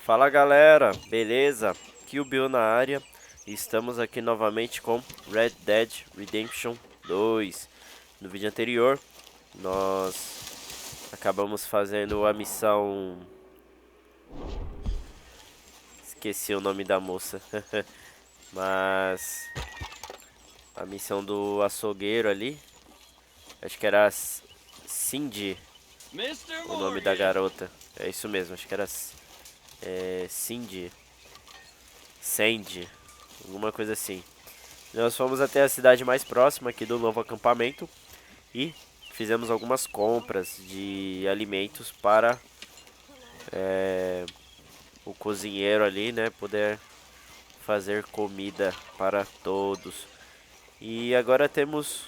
Fala galera, beleza? KillBill na área. Estamos aqui novamente com Red Dead Redemption 2. No vídeo anterior, nós acabamos fazendo a missão... Esqueci o nome da moça. Mas... a missão do açougueiro ali. Acho que era Cindy, o nome da garota. É isso mesmo, acho que era... Cindy, Sandy, alguma coisa assim. Nós fomos até a cidade mais próxima aqui do novo acampamento e fizemos algumas compras de alimentos para o cozinheiro ali, né, poder fazer comida para todos. E agora temos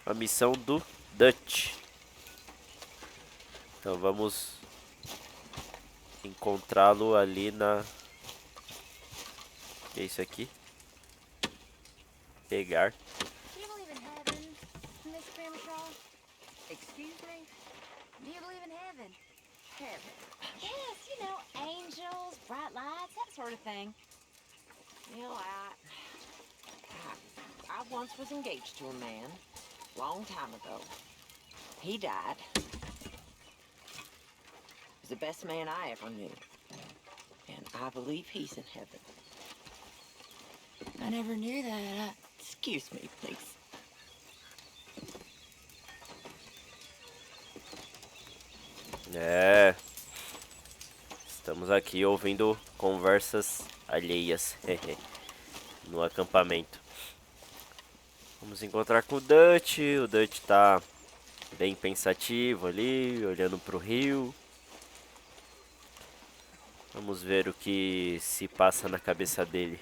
a missão do Deixe. Então vamos encontrá-lo ali na... que é isso aqui? Pegar. Yes, you know, angels, bright lights, that sort of thing. You know, I once was engaged to a man, long time ago. He died. He was the best man I ever knew. And I believe he's in heaven. I never knew that. Excuse me, please. Estamos aqui ouvindo conversas alheias no acampamento. Vamos encontrar com o Deixe. O Deixe tá bem pensativo ali, olhando pro rio. Vamos ver o que se passa na cabeça dele.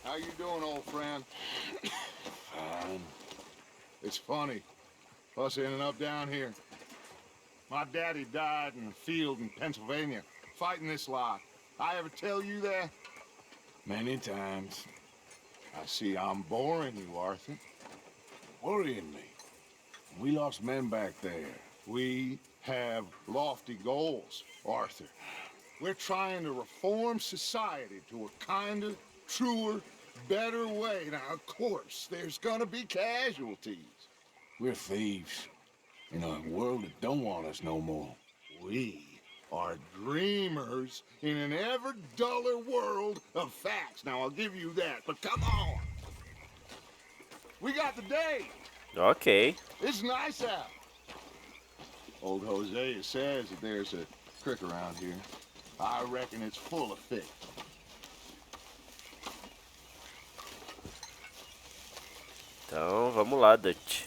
How you doing, old friend? Fine. It's funny, us ending up down here. My daddy died in a field in Pennsylvania, fighting this lot. I ever tell you that? Many times. I see I'm boring you, Arthur. Worrying me. We lost men back there. We have lofty goals, Arthur. We're trying to reform society to a kinder, truer, better way. Now, of course, there's gonna be casualties. We're thieves. In a world that don't want us no more. We are dreamers in an ever duller world of facts. Now, I'll give you that, but come on. We got the day. Ok. It's nice out. Old Hosea says that there's a creek around here. I reckon it's full of fish. Então vamos lá, Deixe.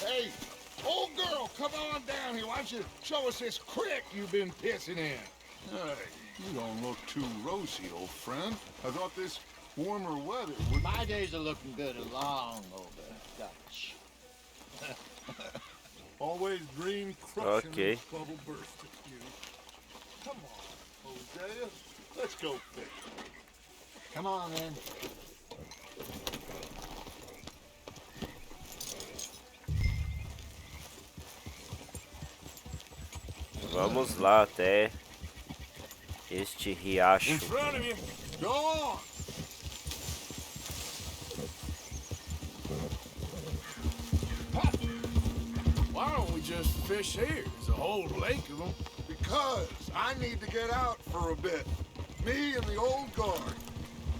Hey, old girl, come on down here. Why don't you show us this creek you've been pissing in? Hey, you don't look too rosy, old friend. I thought this warmer weather would... My days are looking good along over Dutch. Always dream crushing Okay. this bubble burst at you. Come on, Hosea. Let's go fish. Come on, then. Vamos lá até este riacho. In front of you. Go on. Why don't we just fish here? There's a whole lake of them. Because I need to get out for a bit. Me and the old guard.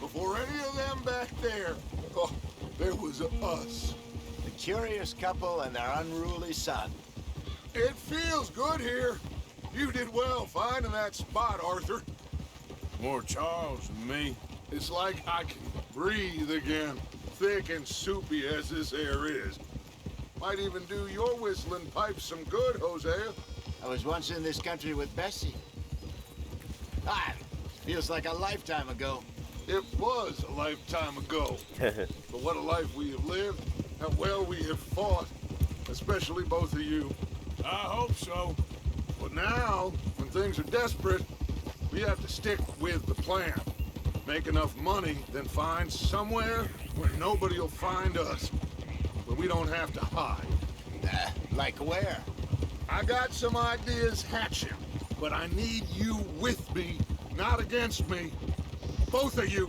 Before any of them back there, oh, there was us. The curious couple and their unruly son. It feels good here. You did well finding that spot, Arthur. More Charles than me. It's like I can breathe again, thick and soupy as this air is. Might even do your whistling pipes some good, Hosea. I was once in this country with Bessie. Ah, feels like a lifetime ago. It was a lifetime ago. But what a life we have lived, how well we have fought, especially both of you. I hope so. But now, when things are desperate, We have to stick with the plan. Make enough money, then find somewhere where nobody will find us. Where we don't have to hide. Like where? I got some ideas hatching, but I need you with me, not against me. Both of you.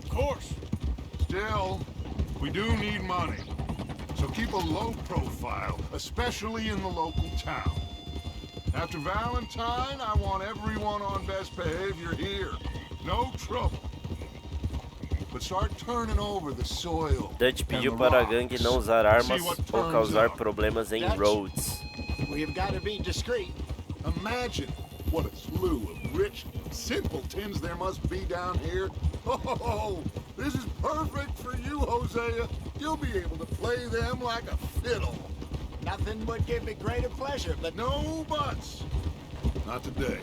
Of course. Still, we do need money. So keep a low profile, especially in the local town. After Valentine, I want everyone on best behavior here. No trouble. But start turning over the soil. Dutch pediu para a gangue não usar armas ou causar problemas em Rhodes. We've got to be discreet. Imagine what a slew of rich simpletons there must be down here. Oh, this is perfect for you, Hosea. You'll be able to play them like a fiddle. Nothing would give me greater pleasure, but No buts. Not today.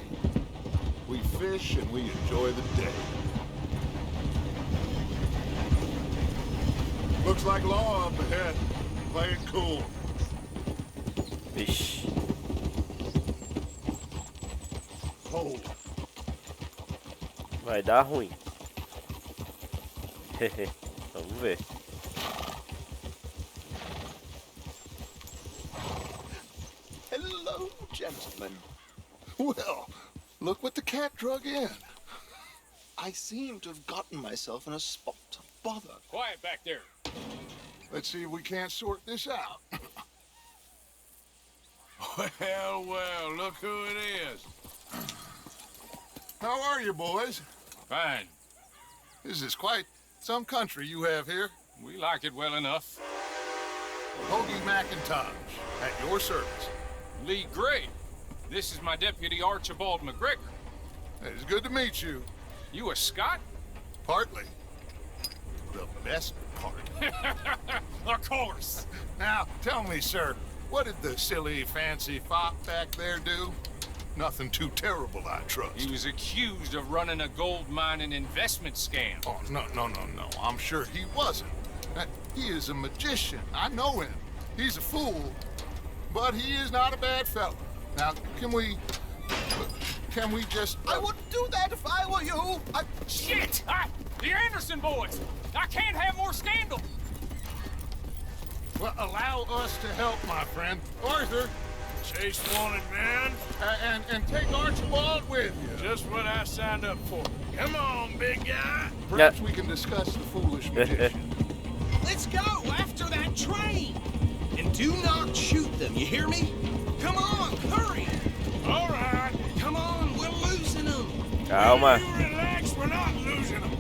We fish and we enjoy the day. Looks like law up ahead. Play it cool. Vixe. Hold. Vai dar ruim. Vamos ver. hello, gentlemen. Well, look what the cat drug in. I seem to have gotten myself in a spot of bother. Quiet back there. Let's see if we can't sort this out. Well, well, look who it is. How are you, boys? Fine. This is quite some country you have here. We like it well enough. Hoagie McIntosh, at your service. Lee Gray. This is my deputy Archibald McGregor. It's good to meet you. You a Scot? Partly. The best part. Of course. Now, tell me, sir, what did the silly, fancy fop back there do? Nothing too terrible, I trust. He was accused of running a gold mining investment scam. Oh, no. I'm sure he wasn't. He is a magician. I know him. He's a fool, but he is not a bad fellow. Now, can we just... I wouldn't do that if I were you. Shit! The Anderson boys! I can't have more scandal! Well, allow us to help, my friend. Arthur, Chase wanted, man. and take Archibald with you. Just what I signed up for. Come on, big guy. Perhaps we can discuss the foolish magician. Let's go after that train! And do not shoot them, you hear me? Come on, hurry! All right. Come on, we're losing them! Calma. You relax, we're not losing them.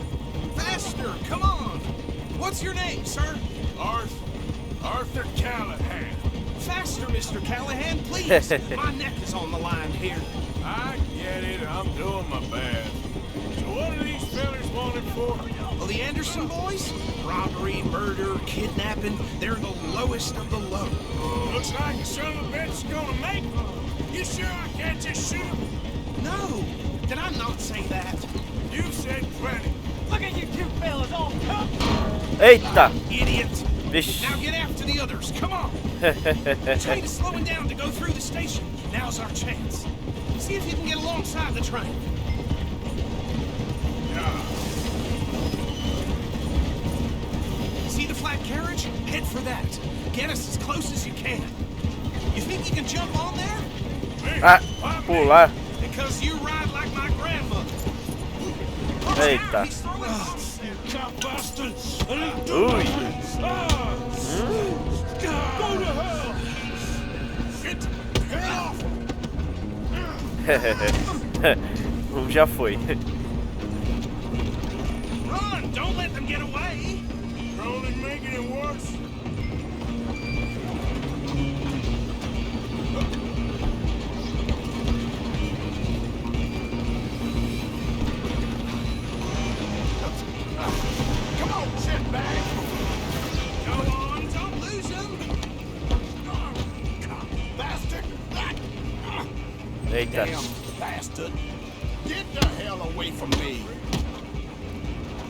Faster, come on! What's your name, sir? Arthur Callahan. Faster, Mr. Callahan, please! My neck is on the line here. I get it, I'm doing my best. So what are these fellas wanted for? Well, the Anderson boys? Robbery, murder, kidnapping, they're the lowest of the low. Looks like the son of a bitch is gonna make them. You sure I can't just shoot them? No! Did I not say that? You said plenty. Look at you two fellas all tough. Eita! Idiot! Vixe. Now get after the others, come on! The train is slowing down to go through the station. Now's our chance. See if you can get alongside the train. See the flat carriage? Head for that. Get us as close as you can. You think you can jump on there? Ah, pular. Because you ride like my grandmother. Eita. He's throwing... Cop bastard! Ui. Go to hell! Get off! Já foi. Run! Don't let them get away! You're only making it worse. Come on, sit back! Go on, don't lose them! Bastard! Eita. Damn bastard! Get the hell away from me!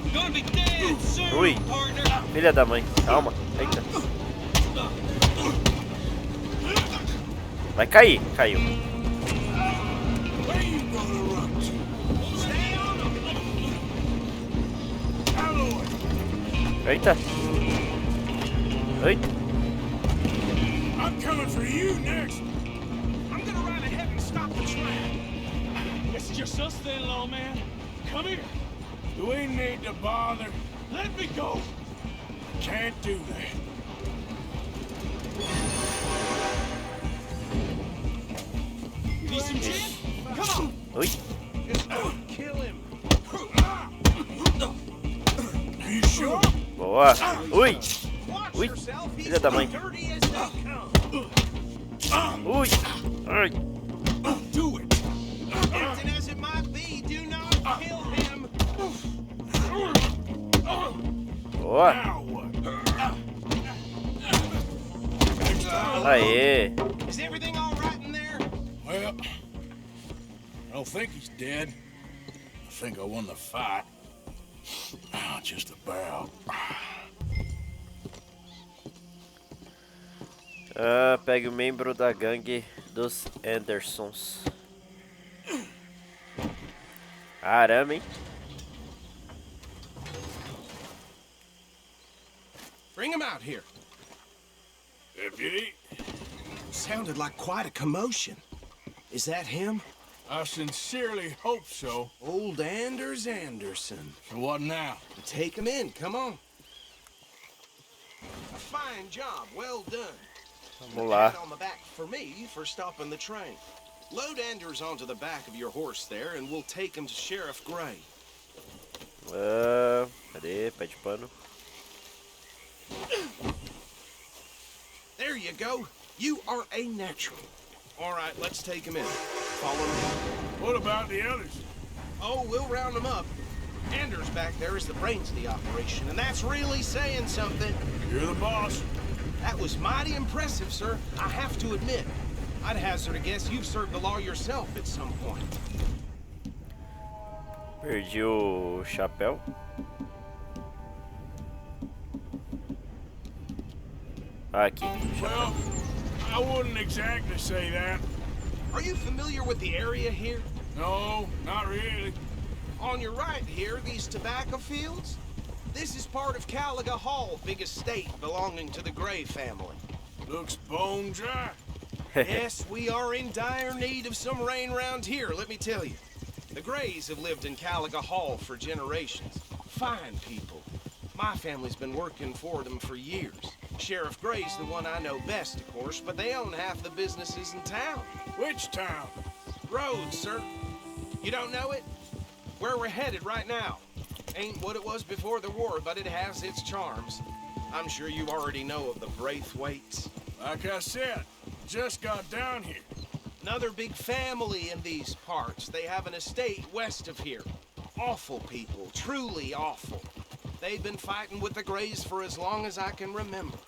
You're gonna be dead soon, Ui. partner! Filha da mãe. Calma. Eita. Vai cair. Caiu. Where you gonna run to? Eita. Eita. I'm coming for you next. I'm gonna ride ahead and stop the train. It's just us then, lawman. Come here. You ain't need to bother. Let me go. Can't do that. Need some gin? Come on. Ui. Just don't kill him. Are you sure? Boa. Ui. Watch Ui. yourself. He's Filha da mãe. dirty as they come. Ui. Ai. Do it. Tempting as it might be, do not kill him. Boa. Now what? Aê. Is everything all right in there? Well, I don't think he's dead. I think I won the fight. Just about. Ah, pegue o membro da gangue dos Andersons. Caramba, hein? Bring him out here. Deputy? Sounded like quite a commotion. Is that him? I sincerely hope so. Old Anders Anderson. So what now? Take him in, come on. A fine job, well done. Vamos lá. Pat on the back for me for stopping the train. Load Anders onto the back of your horse there, and we'll take him to Sheriff Gray. Cadê? Pé de pano. There you go. You are a natural. All right, let's take him in. Follow me. What about the others? Oh, we'll round them up. Anders back there is the brains of the operation, and that's really saying something. You're the boss. That was mighty impressive, sir. I have to admit. I'd hazard a guess you've served the law yourself at some point. Perdi o chapéu. Aqui. Well, I wouldn't exactly say that. Are you familiar with the area here? No, not really. On your right here, these tobacco fields? This is part of Caliga Hall, big estate belonging to the Gray family. Looks bone dry. Yes, we are in dire need of some rain round here, let me tell you. The Grays have lived in Caliga Hall for generations. Fine people. My family's been working for them for years. Sheriff Gray's the one I know best, of course, but they own half the businesses in town. Which town? Rhodes, sir. You don't know it? Where we're headed right now. Ain't what it was before the war, but it has its charms. I'm sure you already know of the Braithwaites. Like I said, just got down here. Another big family in these parts. They have an estate west of here. Awful people, truly awful. They've been fighting with the Grays for as long as I can remember.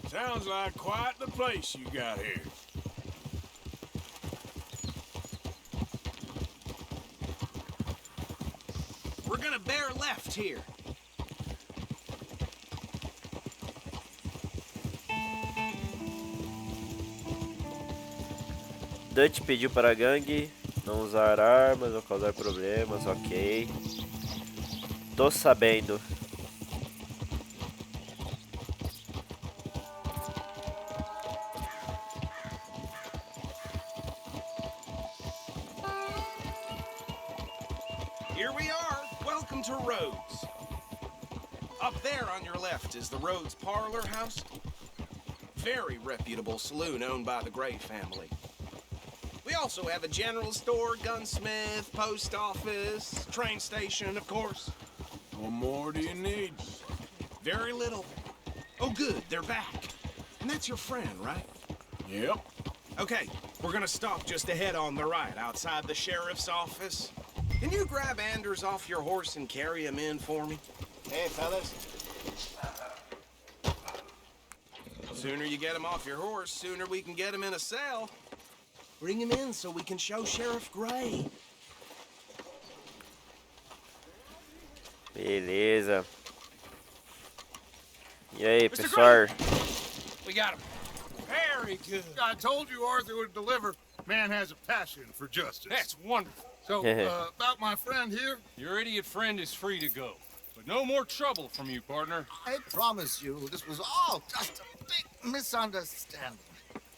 Sounds like quite the place you got here. We're gonna bear left here. Dutch pediu para a gangue não usar armas ou causar problemas, ok. Tô sabendo. Here we are. Welcome to Rhodes. Up there on your left is the Rhodes Parlor House. Very reputable saloon owned by the Gray family. We also have a general store, gunsmith, post office, train station, of course. What more do you need? Very little. Oh, good, they're back. And that's your friend, right? Yep. Okay, we're gonna stop just ahead on the right, outside the sheriff's office. Can you grab Anders off your horse and carry him in for me? Hey, fellas. Sooner you get him off your horse, sooner we can get him in a cell. Bring him in so we can show Sheriff Gray. Beleza. E aí, pessoal? We got him. Very good. I told you Arthur would deliver. Man has a passion for justice. That's wonderful. So, about my friend here? Your idiot friend is free to go. But no more trouble from you, partner. I promise you, this was all just a big misunderstanding.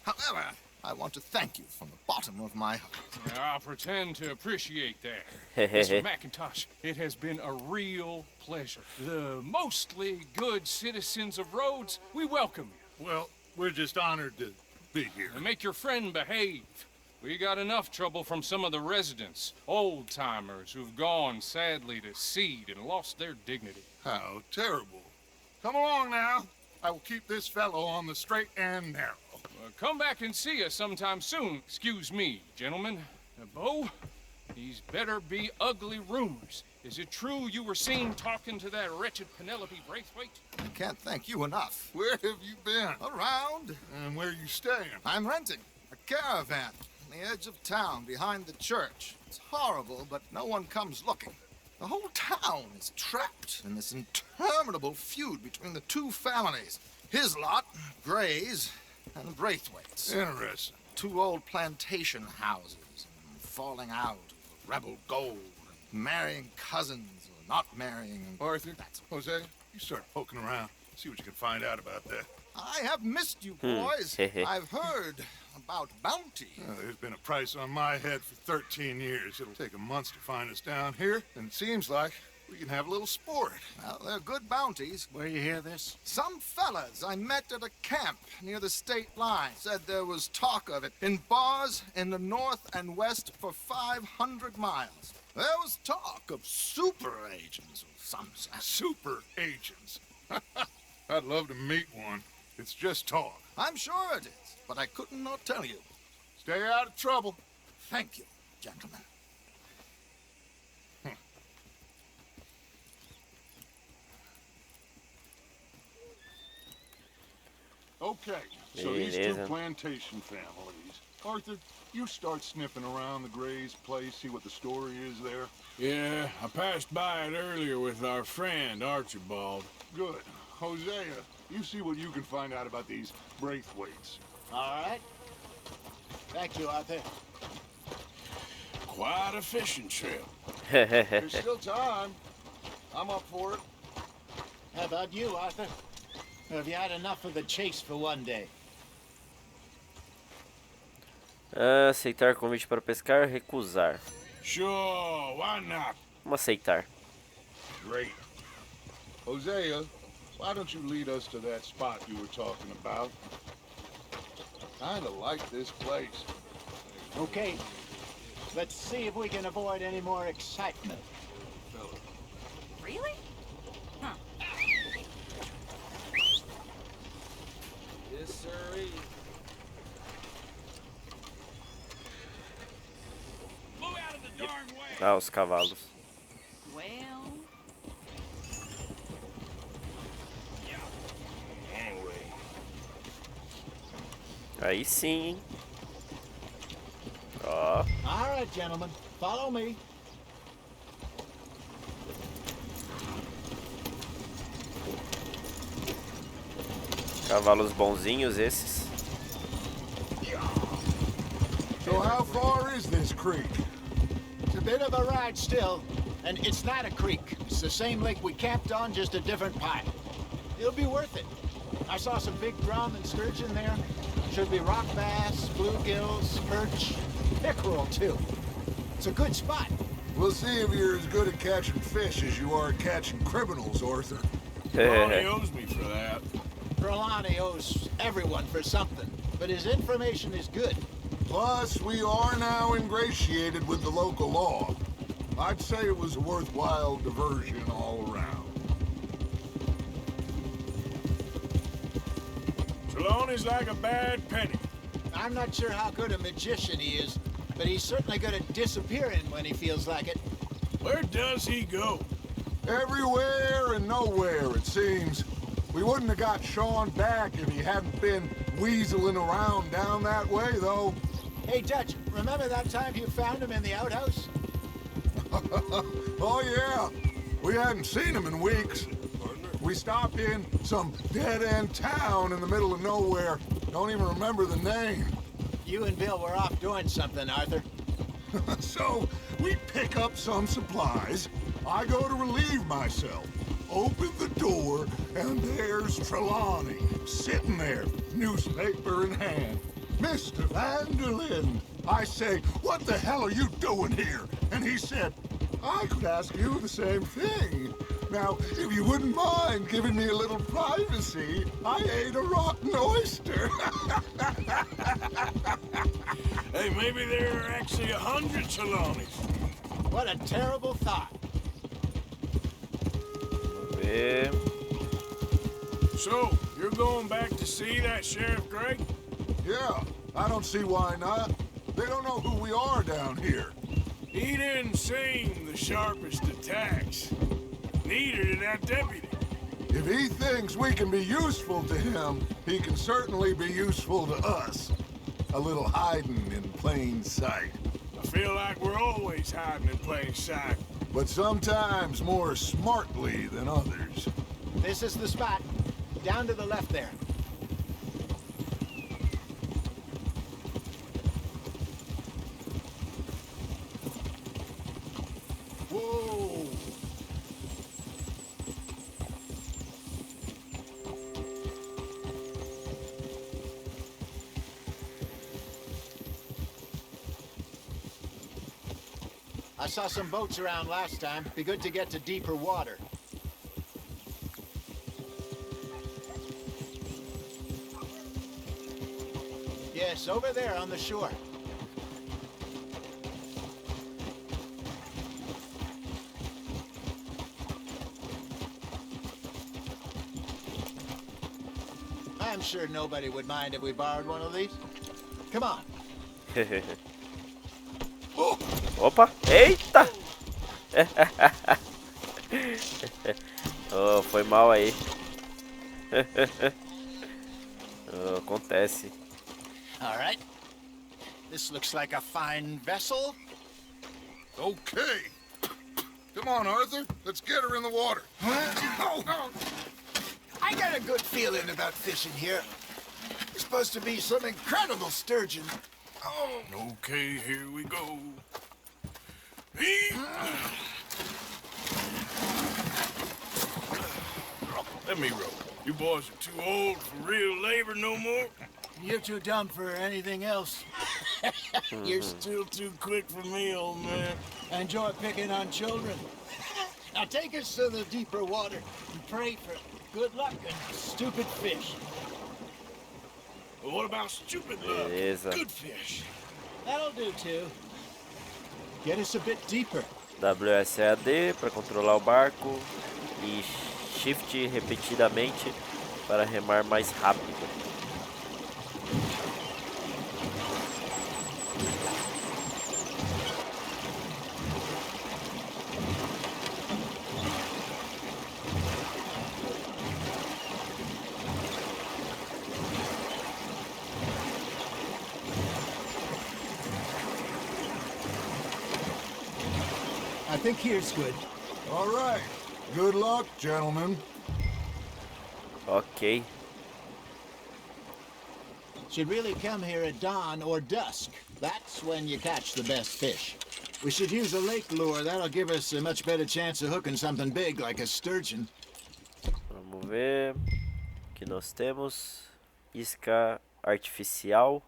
However, I want to thank you from the bottom of my heart. I'll pretend to appreciate that. Mr. McIntosh, it has been a real pleasure. The mostly good citizens of Rhodes, we welcome you. Well, we're just honored to be here. And make your friend behave. We got enough trouble from some of the residents, old-timers who've gone, sadly, to seed and lost their dignity. How terrible. Come along now. I will keep this fellow on the straight and narrow. Come back and see us sometime soon. Excuse me, gentlemen. Bo, these better be ugly rumors. Is it true you were seen talking to that wretched Penelope Braithwaite? I can't thank you enough. Where have you been? Around. And where are you staying? I'm renting a caravan on the edge of town behind the church. It's horrible, but no one comes looking. The whole town is trapped in this interminable feud between the two families. His lot, Gray's, and Braithwaite's. Interesting. Two old plantation houses, and falling out over rebel gold, and marrying cousins or not marrying. And Arthur, that's Jose, you start poking around. See what you can find out about that. I have missed you, boys. I've heard about bounty. There's been a price on my head for 13 years. It'll take a month to find us down here, and it seems like we can have a little sport. Well, they're good bounties. Where you hear this? Some fellas I met at a camp near the state line said there was talk of it in bars in the north and west for 500 miles. There was talk of super agents of some sort. Super agents. I'd love to meet one. It's just talk. I'm sure it is, but I couldn't not tell you. Stay out of trouble. Thank you, gentlemen. Okay, so these two Beleza. plantation families. Arthur, you start sniffing around the Gray's place, see what the story is there. Yeah, I passed by it earlier with our friend Archibald. Good. Hosea, you see what you can find out about these Braithwaites. All right. Thank you, Arthur. Quite a fishing trip. There's still time. I'm up for it. How about you, Arthur? Have you had enough of the chase for one day? Aceitar convite para pescar, recusar. Sure, why not? Vamos aceitar. Great. Hosea, why don't you lead us to that spot you were talking about? Kinda like this place. Okay. Let's see if we can avoid any more excitement. Really? Huh. Yes, sir. Move out of the darn way! Ah, os cavalos. Well, Anyway. Aí sim, hein? Ó. All right, gentlemen. Follow me. Cavalos bonzinhos esses. So how far is this creek? It's a bit of a ride still, and it's not a creek. It's the same lake we camped on, just a different pipe. It'll be worth it. I saw some big drum and sturgeon there. Should be rock bass, bluegills, perch, pickerel too. It's a good spot. We'll see if you're as good at catching fish as you are at catching criminals, Arthur. Ronnie owes me for that. Trelawney owes everyone for something, but his information is good. Plus, we are now ingratiated with the local law. I'd say it was a worthwhile diversion all around. Trelawney's like a bad penny. I'm not sure how good a magician he is, but he's certainly good at disappearing when he feels like it. Where does he go? Everywhere and nowhere, it seems. We wouldn't have got Sean back if he hadn't been weaseling around down that way, though. Hey, Dutch, remember that time you found him in the outhouse? Oh, yeah. We hadn't seen him in weeks. We stopped in some dead-end town in the middle of nowhere. Don't even remember the name. You and Bill were off doing something, Arthur. So, we pick up some supplies. I go to relieve myself. opened the door, and there's Trelawney, sitting there, newspaper in hand. Mr. Vanderlyn, I say, what the hell are you doing here? And he said, I could ask you the same thing. Now, if you wouldn't mind giving me a little privacy, I ate a rotten oyster. Hey, maybe there are actually 100 Trelawneys. What a terrible thought. Vamos ver. So, you're going back to see that Sheriff Gregg? Yeah, I don't see why not. They don't know who we are down here. He didn't seem the sharpest attacks. Neither did that deputy. If he thinks we can be useful to him, he can certainly be useful to us. A little hiding in plain sight. I feel like we're always hiding in plain sight. But sometimes more smartly than others. This is the spot. Down to the left there. Whoa! I saw some boats around last time. Be good to get to deeper water. Yes, over there on the shore. I'm sure nobody would mind if we borrowed one of these. Come on. Opa, eita! Oh, foi mal aí. Oh, acontece. All right. This looks like a fine vessel. Okay. Come on, Arthur. Let's get her in the water. I got a good feeling about fishing here. There's supposed to be some incredible sturgeon. Oh, okay, here we go. Let me row. You boys are too old for real labor no more. You're too dumb for anything else. You're still too quick for me, old man. I enjoy picking on children. Now take us to the deeper water and pray for good luck and stupid fish. Well, what about stupid luck? Beleza. Good fish. That'll do too. Get us a bit deeper. WSAD para controlar o barco e Shift repetidamente para remar mais rápido. I think here's good. All right. Good luck, gentlemen. Ok. Should really come here at dawn or dusk. That's when you catch the best fish. We should use a lake lure. That'll give us a much better chance of hooking something big like a sturgeon. Vamos ver. Aqui nós temos isca artificial.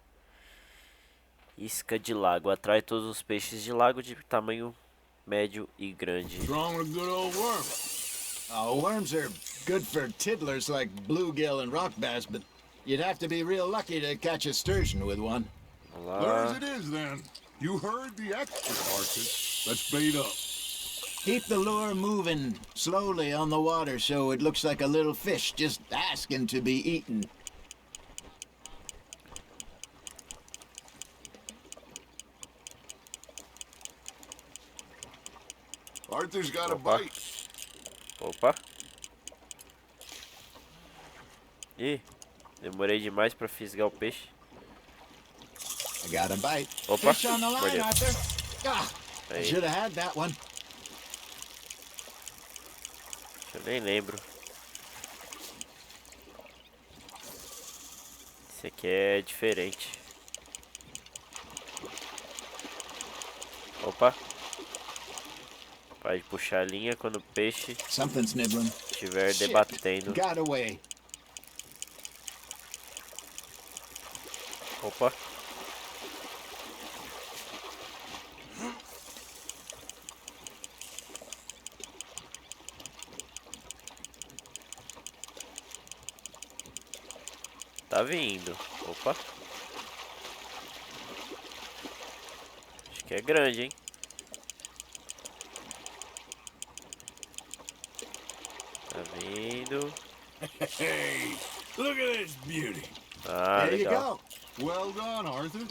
Isca de lago. Atrai todos os peixes de lago de tamanho médio e grande. Strong with a good old worm. Worms are good for tiddlers like bluegill and rock bass, but you'd have to be real lucky to catch a sturgeon with one. Vamos There lá. as it is, then. You heard the extra, Arthur. Let's bait up. Keep the lure moving slowly on the water so it looks like a little fish just asking to be eaten. Arthur's got a Opa. bite. Opa. Ih, demorei demais para fisgar o peixe. I got a bite. Opa, Fish on the line, mordeu. Arthur. Ah, I Aí. should have had that one. Eu nem lembro. Esse aqui é diferente. Opa. Vai puxar a linha quando o peixe Something's nibbling. estiver Shit. debatendo. Got away. Opa. Tá vindo. Opa. Acho que é grande, hein? Tá vindo. Hey, look at this beauty. Ah, There you legal. go. Well done, Arthur.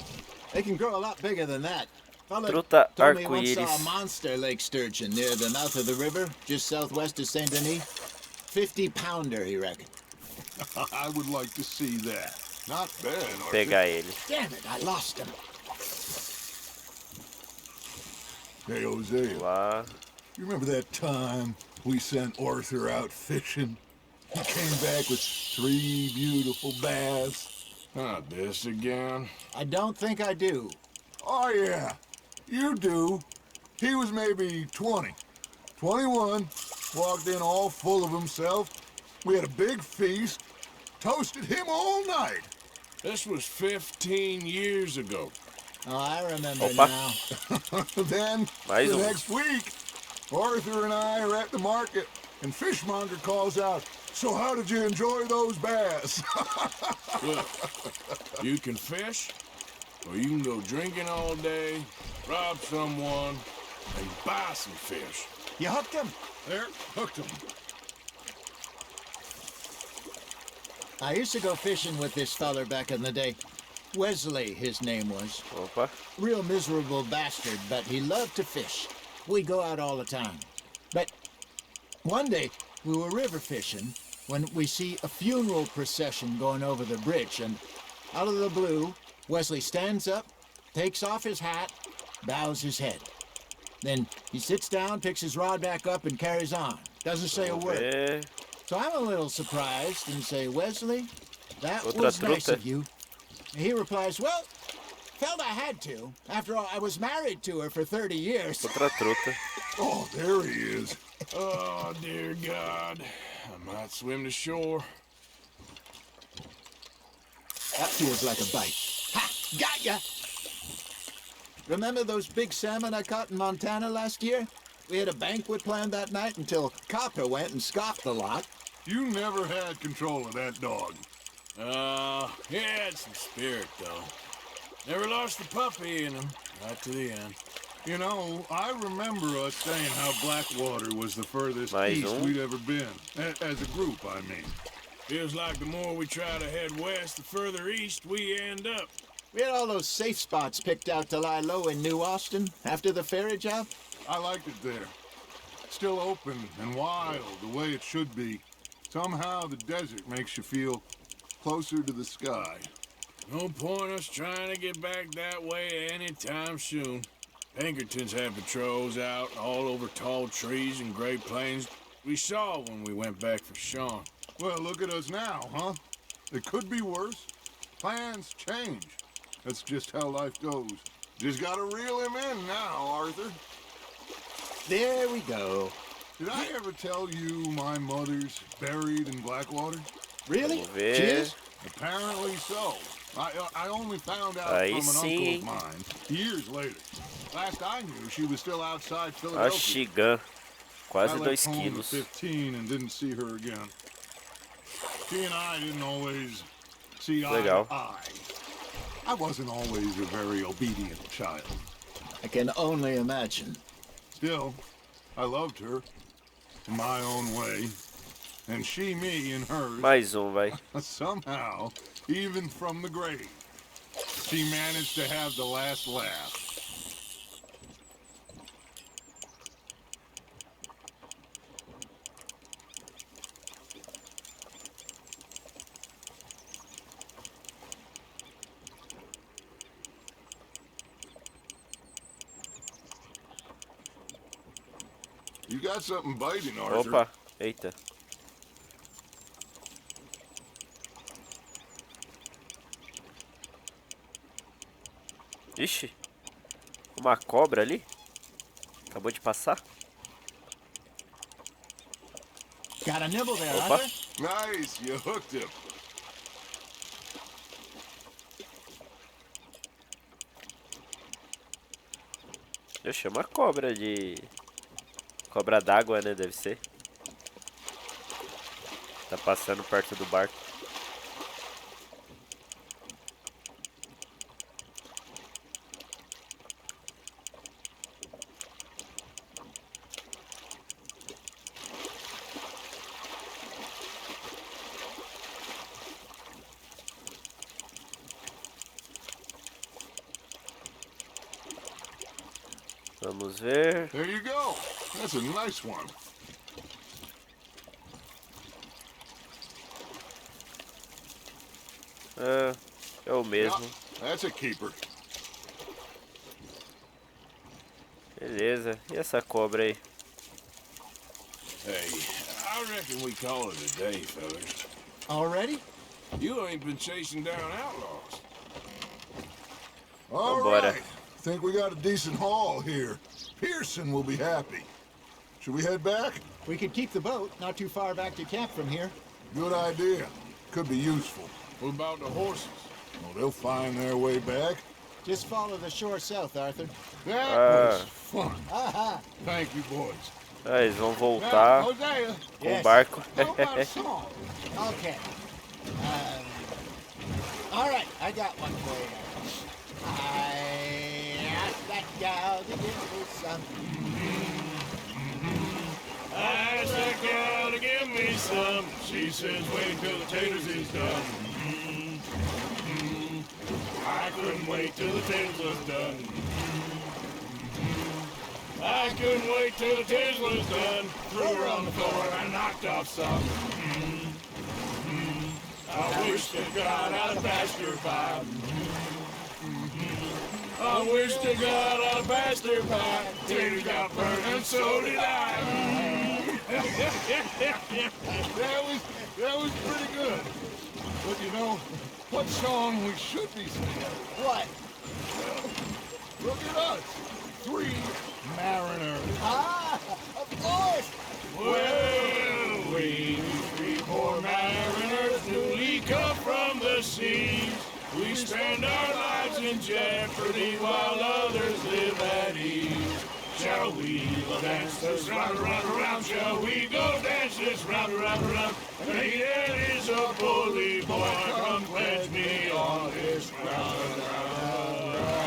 They can grow a lot bigger than that. Fella Truta told me he once saw a arco-íris. monster lake sturgeon near the mouth of the river, just southwest of Saint Denis. 50-pounder, he reckoned. I would like to see that. Not bad, Arthur. Pegar ele. Damn it, I lost him. Hey, Hosea, Lá. you remember that time we sent Arthur out fishing? He came back with 3 beautiful bass. Not this again. I don't think I do. Oh, yeah, you do. He was maybe 20, 21, walked in all full of himself. We had a big feast, toasted him all night. This was 15 years ago. Oh, I remember Opa. Then, Mais the um. next week, Arthur and I are at the market, and Fishmonger calls out, "So how did you enjoy those bass?" Look, you can fish, or you can go drinking all day, rob someone, and buy some fish. You hooked him? There, hooked him. I used to go fishing with this feller back in the day. Wesley, his name was. Opa. Real miserable bastard, but he loved to fish. We go out all the time. But one day, we were river fishing when we see a funeral procession going over the bridge, and out of the blue, Wesley stands up, takes off his hat, bows his head. Then he sits down, picks his rod back up, and carries on. Doesn't say a word. É. So I'm a little surprised and say, "Wesley, that Outra was nice truta. of you." And he replies, "Well, felt I had to. After all, I was married to her for 30 years." Outra truta. Oh, there he is. Oh, dear God. I might swim to shore. That feels like a bite. Ha! Got ya! Remember those big salmon I caught in Montana last year? We had a banquet planned that night until Copper went and scoffed the lot. You never had control of that dog. He had some spirit, though. Never lost the puppy in him, right to the end. You know, I remember us saying how Blackwater was the furthest Mais east um. we'd ever been. As a group, I mean. Feels like the more we try to head west, the further east we end up. We had all those safe spots picked out to lie low in New Austin after the ferry job. I liked it there. Still open and wild, the way it should be. Somehow the desert makes you feel closer to the sky. No point us trying to get back that way anytime soon. Pinkertons had patrols out all over tall trees and Great Plains. We saw when we went back for Sean. Well, look at us now, huh? It could be worse. Plans change. That's just how life goes. Just gotta reel him in now, Arthur. There we go. Did I ever tell you my mother's buried in Blackwater? Really? Vamos ver. She is? Apparently so. I only found out Aí from an sim. uncle of mine years later. Last I knew, she was still outside A Philadelphia. Chigã. I Quase left 2 home at quilos. 15 and didn't see her again. She and I didn't always see eye Legal. to eye. I wasn't always a very obedient child. I can only imagine. Still, I loved her in my own way, and she me in hers. Mais vai. Somehow, even from the grave, she managed to have the last laugh. You got something biting, Arthur. Opa. Eita. Ixi. Uma cobra ali. Acabou de passar. Got a nibble there, Opa. Arthur? Nice, you hooked him. Eu chamo a cobra de... Cobra d'água, né? Deve ser. Tá passando perto do barco. Vamos ver. There you go. That's a nice one. É o mesmo. Yeah, that's a keeper. Beleza. E essa cobra aí? Hey, I reckon we call it a day, fellas. Already? You ain't been chasing down outlaws. All Vambora. right. Think we got a decent haul here. Pearson will be happy. Should we head back? We could keep the boat not too far back to camp from here. Good idea. Could be useful. What about the horses? Well, they'll find their way back. Just follow the shore south, Arthur. That was fun. Aha! Thank you, boys. Ah, eles vão voltar Hosea, com o Yes. barco. how about a song? Okay. All right, I got one for you. I asked that gal to give me some. I asked that gal to give me some. She says, wait till the taters is done. I couldn't wait till the taters was done. I couldn't wait till the taters was done. Threw her on the floor and knocked off some. I wish to God I'd have passed her by. I wish to God I'd have passed her by. Taters got burned and so did I. That was pretty good. But you know, what song we should be singing? What? Look at us. 3 mariners. Ah, of course. Well, we three poor mariners newly come from the seas. We spend our lives in jeopardy while others live at ease. Shall we go dance this round, around, around? Shall we go dance this round, around, around? Hey, there is a bully boy, come pledge me on this ground, ground.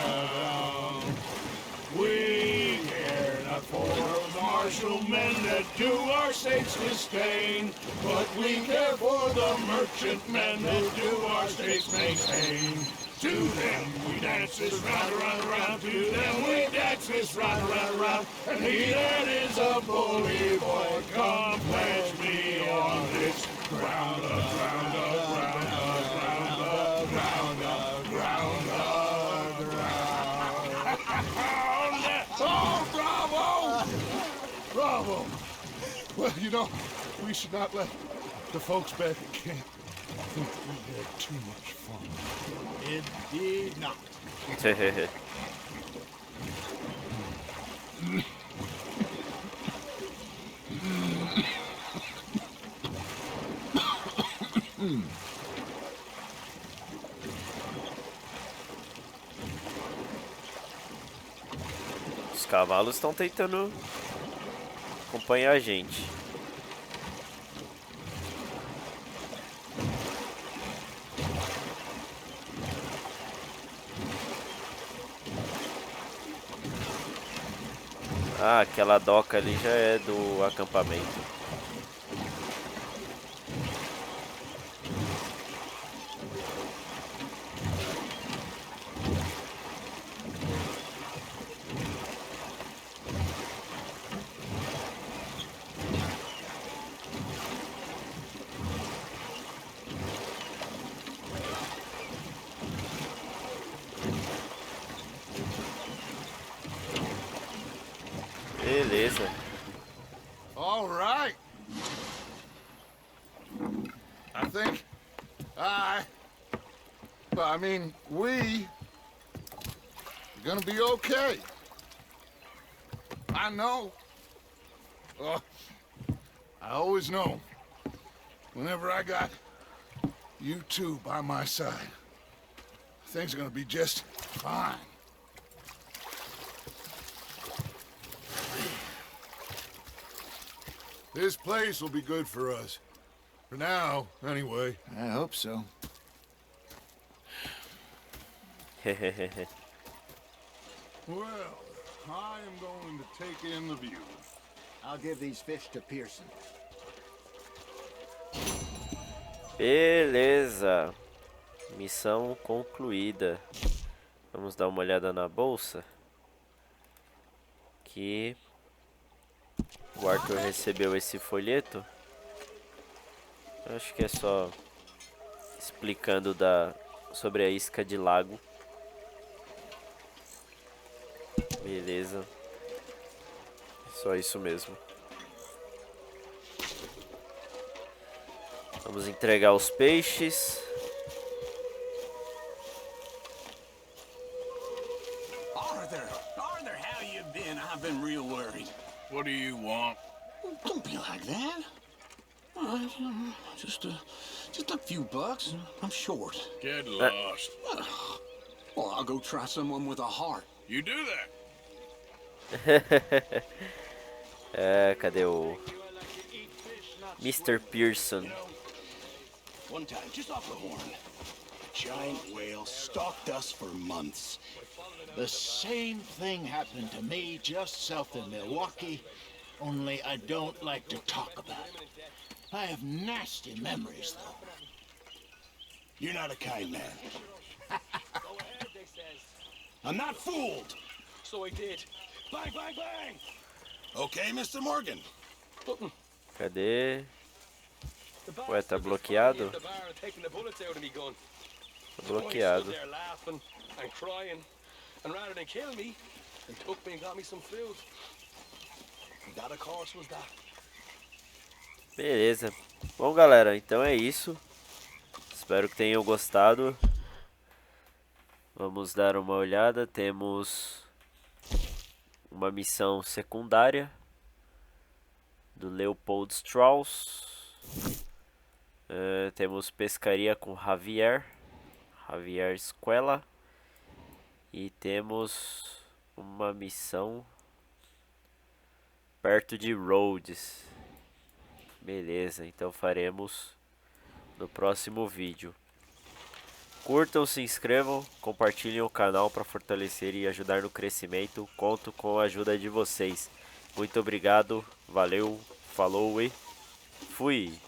We care not for those martial men that do our state's disdain, but we care for the merchantmen that do our state's maintain. To them we dance this round, around, around. To them we dance this round, around, around. And he that is a bully boy, come pledge me on this ground, ground, ground, ground, ground, ground, ground. Oh, bravo! Bravo! Well, you know, we should not let the folks back at camp think we had too much fun. It did not. Os cavalos estão tentando acompanhar a gente. Ah, aquela doca ali já é do acampamento. Beleza. All right. I think I mean, we are gonna be okay. I know. I always know, whenever I got you two by my side, things are gonna be just fine. This place will be good for us. For now, anyway. I hope so. Well, I am going to take in the view. I'll give these fish to Pearson. Beleza. Missão concluída. Vamos dar uma olhada na bolsa. Que o Arthur recebeu esse folheto. Acho que é só explicando sobre a isca de lago. Beleza. Só isso mesmo. Vamos entregar os peixes. Arthur, how you been? I've been real worried. What do you want? Don't be like that. Just a few bucks. I'm short. Get lost. Well, I'll go try someone with a heart. You do that. Cadê o Mr. Pearson? One time, just off the horn, a giant whale stalked us for months. The same thing happened to me just south of Milwaukee, only I don't like to talk about it. I have nasty memories, though. You're not a kind man. I'm not fooled. So I did. Bang, bang, bang. Okay, Mr. Morgan. Cadê? Ué, tá bloqueado? Tá bloqueado. Beleza. Bom, galera, então é isso. Espero que tenham gostado. Vamos dar uma olhada. Temos uma missão secundária do Leopold Strauss. Temos pescaria com Javier Escuela. E temos uma missão perto de Rhodes. Beleza, então faremos no próximo vídeo. Curtam, se inscrevam, compartilhem o canal para fortalecer e ajudar no crescimento. Conto com a ajuda de vocês. Muito obrigado, valeu, falou e fui!